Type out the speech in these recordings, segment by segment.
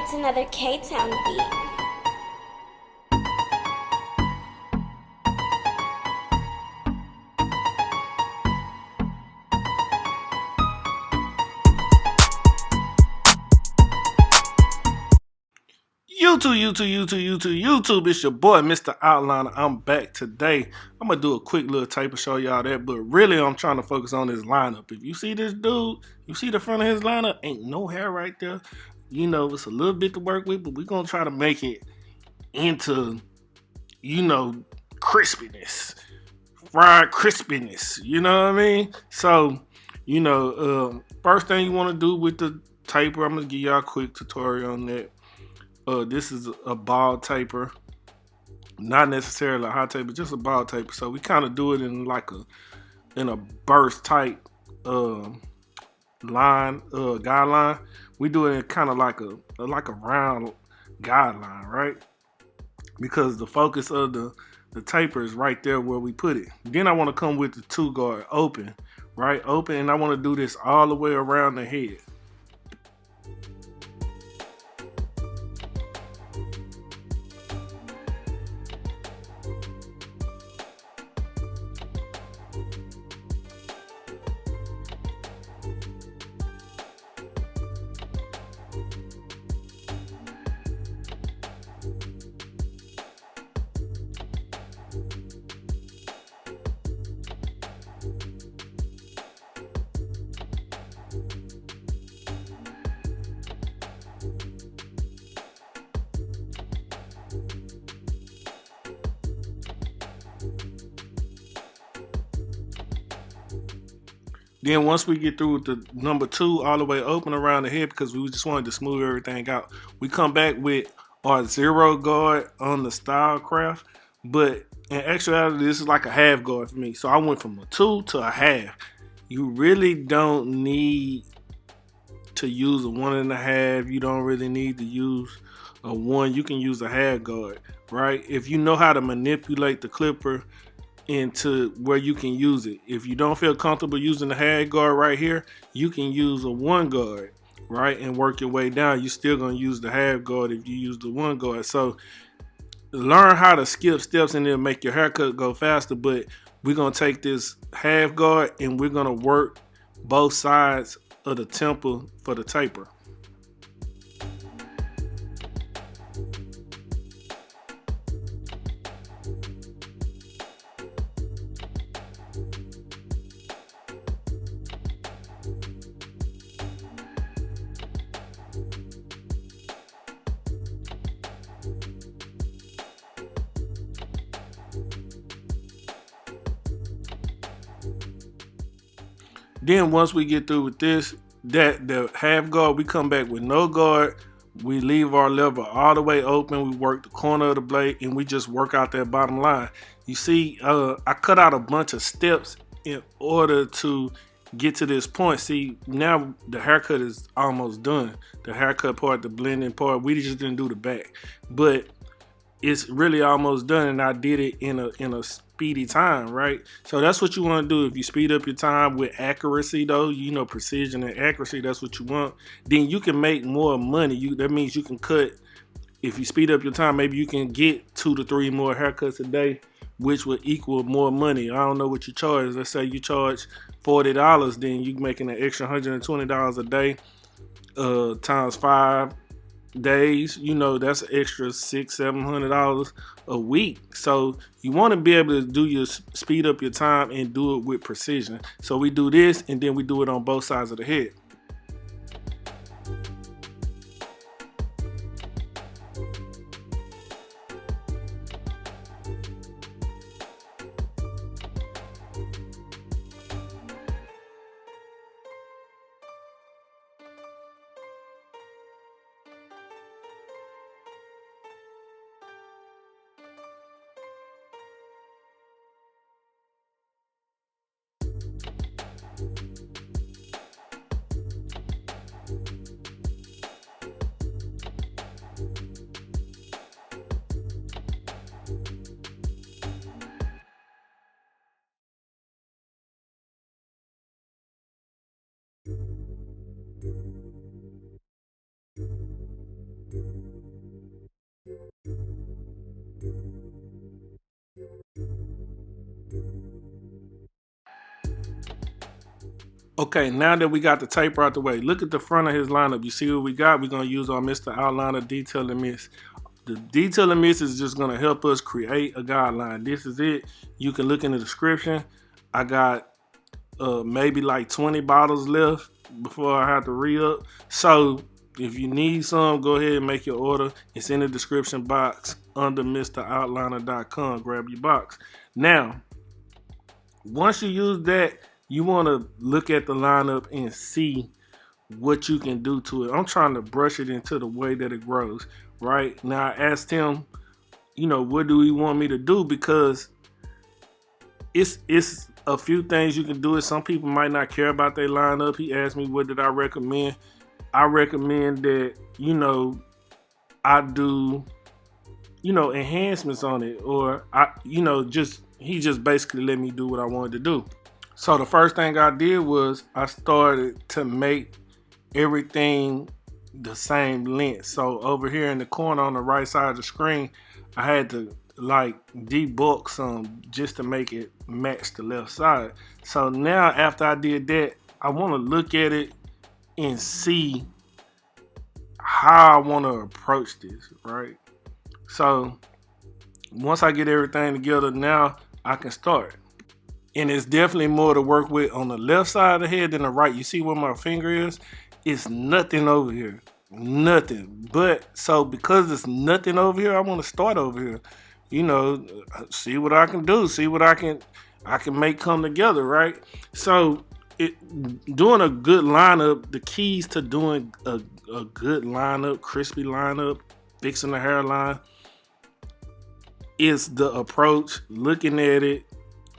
It's another K-Town beat. YouTube, it's your boy, Mr. Outliner. I'm back today. I'm going to do a quick little tape and show y'all that, but really I'm trying to focus on this lineup. If you see this dude, you see the front of his lineup, ain't no hair right there. You know, it's a little bit to work with, but we're going to try to make it into, crispiness, fried crispiness, you know what I mean? So, first thing you want to do with the taper, I'm going to give y'all a quick tutorial on that. This is a ball taper, not necessarily a hot taper, just a ball taper. So we kind of do it in a burst type guideline. We do it in kind of like a round guideline, right? Because the focus of the taper is right there where we put it. Then I want to come with the 2-guard open, right? Open, and I want to do this all the way around the head. Then once we get through with the number 2 all the way open around the head, because we just wanted to smooth everything out, we come back with our 0 guard on the style craft. But in actuality, this is like a half guard for me. So I went from a 2 to a half. You really don't need to use a 1.5. You don't really need to use a 1. You can use a half guard, right? If you know how to manipulate the clipper into where you can use it. If you don't feel comfortable using the half guard right here, you can use a 1 guard, right, and work your way down. You're still gonna use the half guard if you use the 1 guard. So learn how to skip steps and then make your haircut go faster. But we're gonna take this half guard and we're gonna work both sides of the temple for the taper. Then once we get through with this, the half guard, we come back with no guard. We leave our lever all the way open. We work the corner of the blade and we just work out that bottom line. You see, I cut out a bunch of steps in order to get to this point. See, now the haircut is almost done. The haircut part, the blending part, we just didn't do the back. But it's really almost done, and I did it in a speedy time, right? So that's what you want to do. If you speed up your time with accuracy, though, precision and accuracy, that's what you want. Then you can make more money. That means you can cut. If you speed up your time, maybe you can get 2 to 3 more haircuts a day, which would equal more money. I don't know what you charge. Let's say you charge $40, then you making an extra $120 a day, times 5 days. That's an extra $600-700 a week. So you want to be able to speed up your time and do it with precision. So we do this and then we do it on both sides of the head. Okay, now that we got the taper out the way, look at the front of his lineup. You see what we got? We're going to use our Mr. Outliner Detail and Mist. The Detail and Mist is just going to help us create a guideline. This is it. You can look in the description. I got maybe like 20 bottles left before I have to re-up. So if you need some, go ahead and make your order. It's in the description box under MrOutliner.com. Grab your box. Now, once you use that, you want to look at the lineup and see what you can do to it. I'm trying to brush it into the way that it grows. Right now, I asked him, you know, what do he want me to do? Because it's a few things you can do. It. Some people might not care about their lineup. He asked me what did I recommend. I recommend that, you know, I do, you know, enhancements on it, or he just basically let me do what I wanted to do. So the first thing I did was I started to make everything the same length. So over here in the corner on the right side of the screen, I had to like debulk some just to make it match the left side. So now after I did that, I want to look at it and see how I want to approach this, right? So once I get everything together, now I can start. And it's definitely more to work with on the left side of the head than the right. You see where my finger is? It's nothing over here. Nothing. But so because it's nothing over here, I want to start over here. You know, see what I can do. See what I can make come together, right? So doing a good lineup, the keys to doing a good lineup, crispy lineup, fixing the hairline, is the approach, looking at it,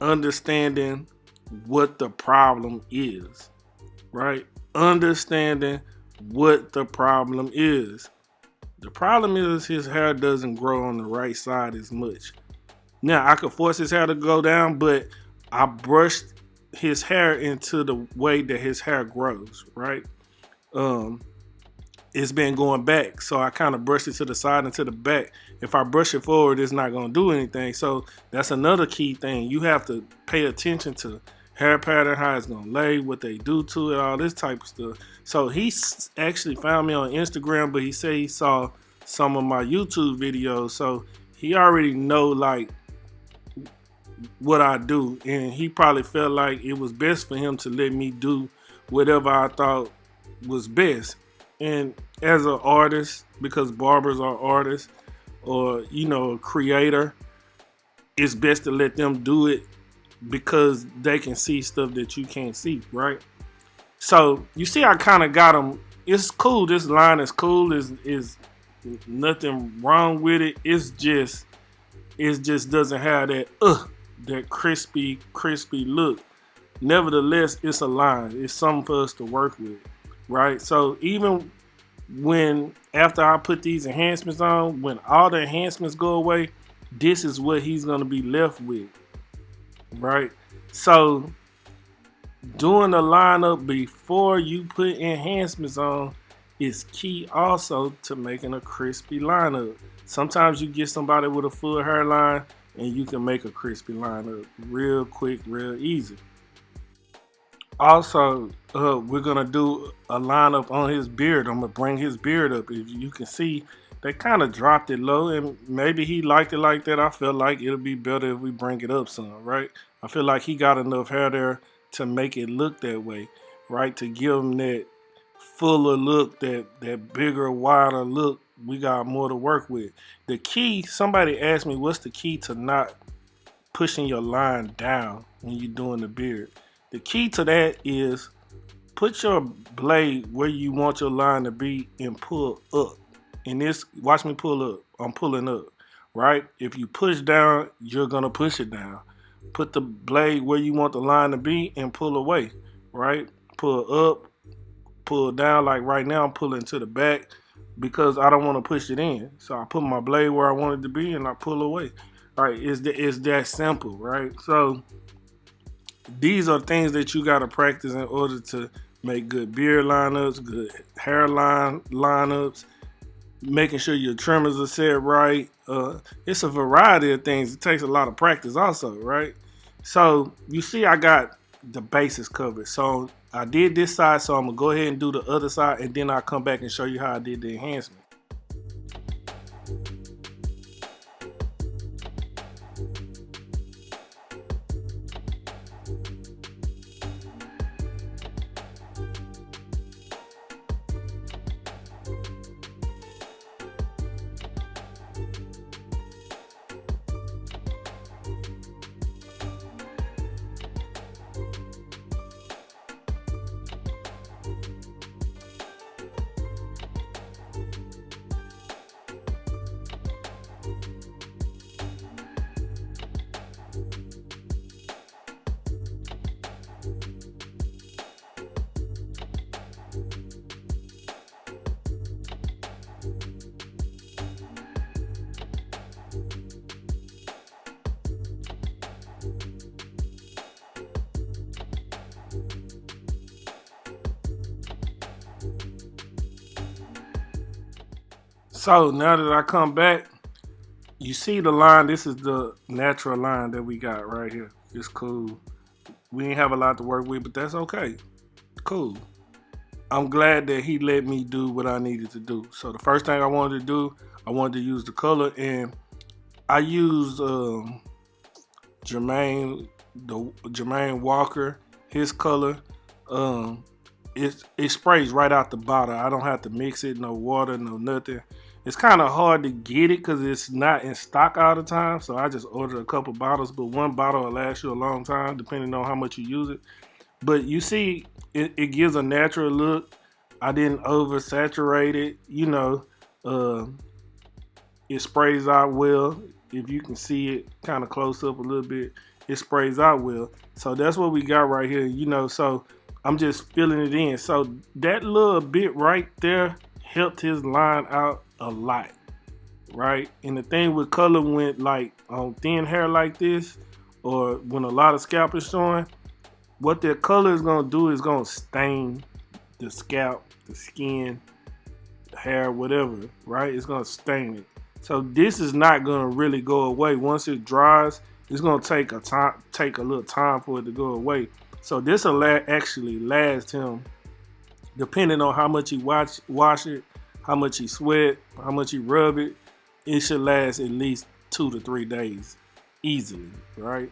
understanding what the problem is, right? Understanding what the problem is. The problem is his hair doesn't grow on the right side as much. Now, I could force his hair to go down, but I brushed his hair into the way that his hair grows, right? It's been going back, so I kind of brushed it to the side and to the back. If I brush it forward, it's not going to do anything. So that's another key thing. You have to pay attention to hair pattern, how it's going to lay, what they do to it, all this type of stuff. So he actually found me on Instagram, but he said he saw some of my YouTube videos. So he already know like what I do, and he probably felt like it was best for him to let me do whatever I thought was best. And as an artist, because barbers are artists, or you know, a creator, it's best to let them do it because they can see stuff that you can't see, right? So you see, I kind of got them. It's cool. This line is cool. Is nothing wrong with it. It just doesn't have that crispy look. Nevertheless, it's a line. It's something for us to work with, right? So even when after I put these enhancements on, when all the enhancements go away, this is what he's gonna be left with, right? So doing the lineup before you put enhancements on is key also to making a crispy lineup. Sometimes you get somebody with a full hairline and you can make a crispy lineup real quick, real easy. Also, we're gonna do a lineup on his beard. I'm gonna bring his beard up. If you can see, they kind of dropped it low, and maybe he liked it like that. I feel like it'll be better if we bring it up some, right? I feel like he got enough hair there to make it look that way, right? To give him that fuller look, that bigger, wider look. We got more to work with. The key, somebody asked me, what's the key to not pushing your line down when you're doing the beard? The key to that is put your blade where you want your line to be and pull up. And this, watch me pull up. I'm pulling up, right? If you push down, you're gonna push it down. Put the blade where you want the line to be and pull away, right? Pull up, pull down. Like right now, I'm pulling to the back because I don't want to push it in. So I put my blade where I want it to be and I pull away. All right, it's that simple, right? So these are things that you got to practice in order to make good beard lineups, good hairline lineups, making sure your trimmers are set right. It's a variety of things. It takes a lot of practice also, right? So you see I got the bases covered. So I did this side, so I'm gonna go ahead and do the other side, and then I'll come back and show you how I did the enhancement. So now that I come back, you see the line. This is the natural line that we got right here. It's cool. We ain't have a lot to work with, but that's okay. Cool. I'm glad that he let me do what I needed to do. So the first thing I wanted to do, I wanted to use the color, and I used Jermaine Walker, his color. It sprays right out the bottle. I don't have to mix it, no water, no nothing. It's kind of hard to get it because it's not in stock all the time. So I just ordered a couple bottles, but one bottle will last you a long time depending on how much you use it. But you see, it gives a natural look. I didn't oversaturate it. You know, it sprays out well. If you can see it kind of close up a little bit, it sprays out well. So that's what we got right here. You know, so I'm just filling it in. So that little bit right there helped his line out a lot, right? And the thing with color, when like on thin hair like this, or when a lot of scalp is showing, what that color is gonna do is gonna stain the scalp, the skin, the hair, whatever, right? It's gonna stain it. So this is not gonna really go away. Once it dries, it's gonna take a little time for it to go away. So this will actually last him, depending on how much he wash it, how much he sweat, how much he rub it. It should last at least 2 to 3 days easily, right?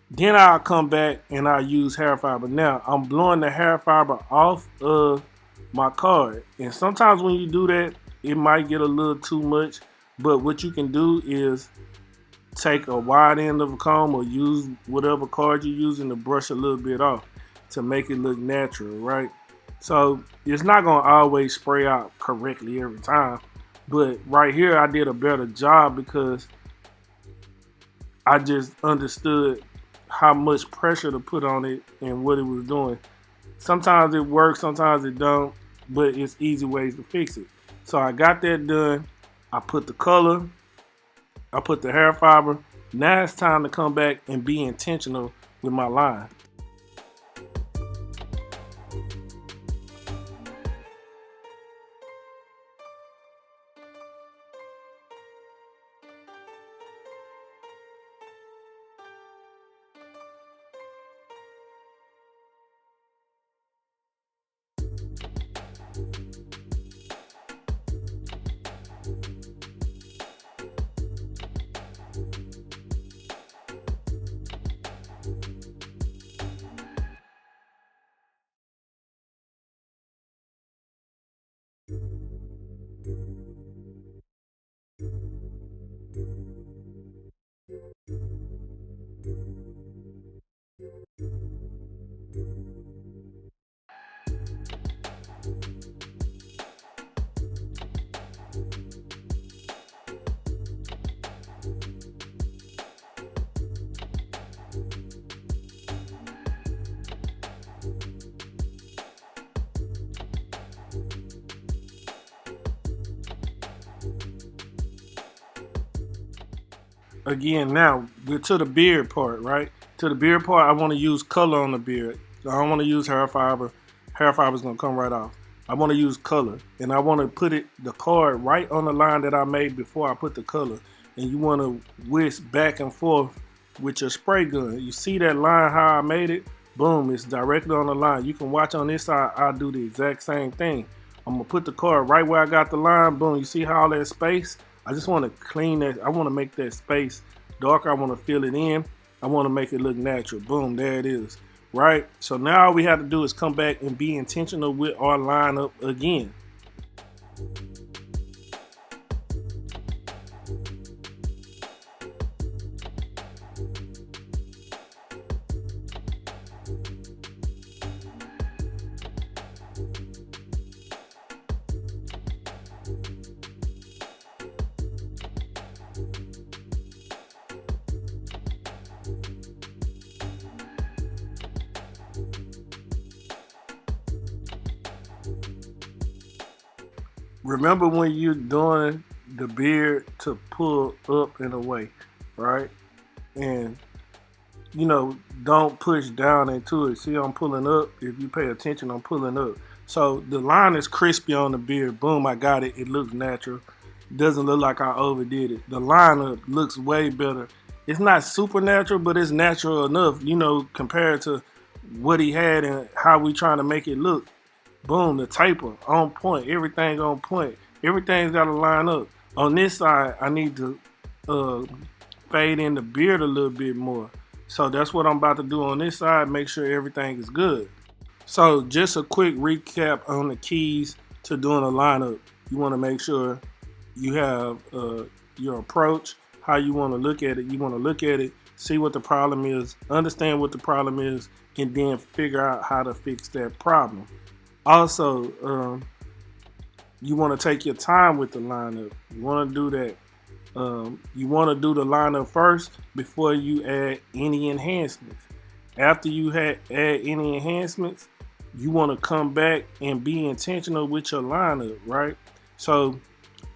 Then I'll come back and I'll use hair fiber. Now I'm blowing the hair fiber off of my card, and sometimes when you do that, it might get a little too much. But what you can do is take a wide end of a comb or use whatever card you're using to brush a little bit off to make it look natural, right? So it's not gonna always spray out correctly every time, but right here I did a better job because I just understood how much pressure to put on it and what it was doing. Sometimes it works, sometimes it don't, but it's easy ways to fix it. So I got that done. I put the color, I put the hair fiber. Now it's time to come back and be intentional with my line. Again, now we're to the beard part, right? To the beard part, I want to use color on the beard. I don't want to use hair fiber. Hair fiber is going to come right off. I want to use color, and I want to put the card right on the line that I made before I put the color. And you want to whisk back and forth with your spray gun. You see that line, how I made it? Boom, it's directly on the line. You can watch on this side, I'll do the exact same thing. I'm gonna put the card right where I got the line. Boom, you see how all that space? I just want to clean that. I want to make that space darker. I want to fill it in. I want to make it look natural. Boom, there it is. Right? So now all we have to do is come back and be intentional with our lineup again. Remember when you're doing the beard to pull up and away, right? And you know, don't push down into it. See, I'm pulling up. If you pay attention, I'm pulling up. So the line is crispy on the beard. Boom, I got it. It looks natural. Doesn't look like I overdid it. The lineup looks way better. It's not super natural, but it's natural enough, you know, compared to what he had and how we trying to make it look. Boom, the taper on point. Everything on point. Everything's got to line up. On this side, I need to fade in the beard a little bit more. So that's what I'm about to do on this side. Make sure everything is good. So just a quick recap on the keys to doing a lineup. You want to make sure you have your approach, how you want to look at it. You want to look at it, see what the problem is, understand what the problem is, and then figure out how to fix that problem. Also, you want to take your time with the lineup. You want to do that. You want to do the lineup first before you add any enhancements. After you add any enhancements, you want to come back and be intentional with your lineup, right? So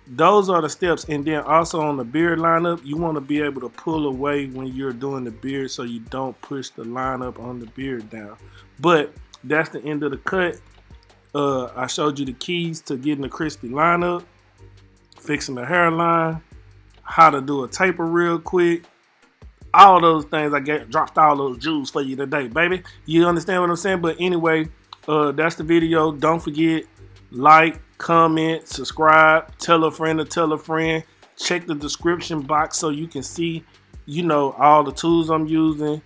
those are the steps. And then also on the beard lineup, you want to be able to pull away when you're doing the beard so you don't push the lineup on the beard down. But that's the end of the cut. I showed you the keys to getting a crispy lineup, fixing the hairline, how to do a taper real quick. All those things. I dropped all those jewels for you today, baby. You understand what I'm saying? But anyway, that's the video. Don't forget, like, comment, subscribe, tell a friend to tell a friend. Check the description box so you can see, you know, all the tools I'm using,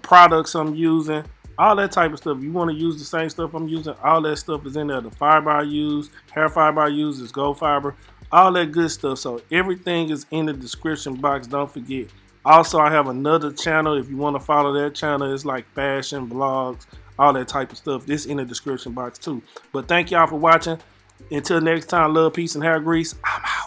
products I'm using, all that type of stuff. You want to use the same stuff I'm using, all that stuff is in there. The fiber I use, hair fiber I use is gold fiber, all that good stuff. So everything is in the description box. Don't forget. Also, I have another channel. If you want to follow that channel, it's like fashion, vlogs, all that type of stuff. This in the description box too. But thank y'all for watching. Until next time, love, peace, and hair grease. I'm out.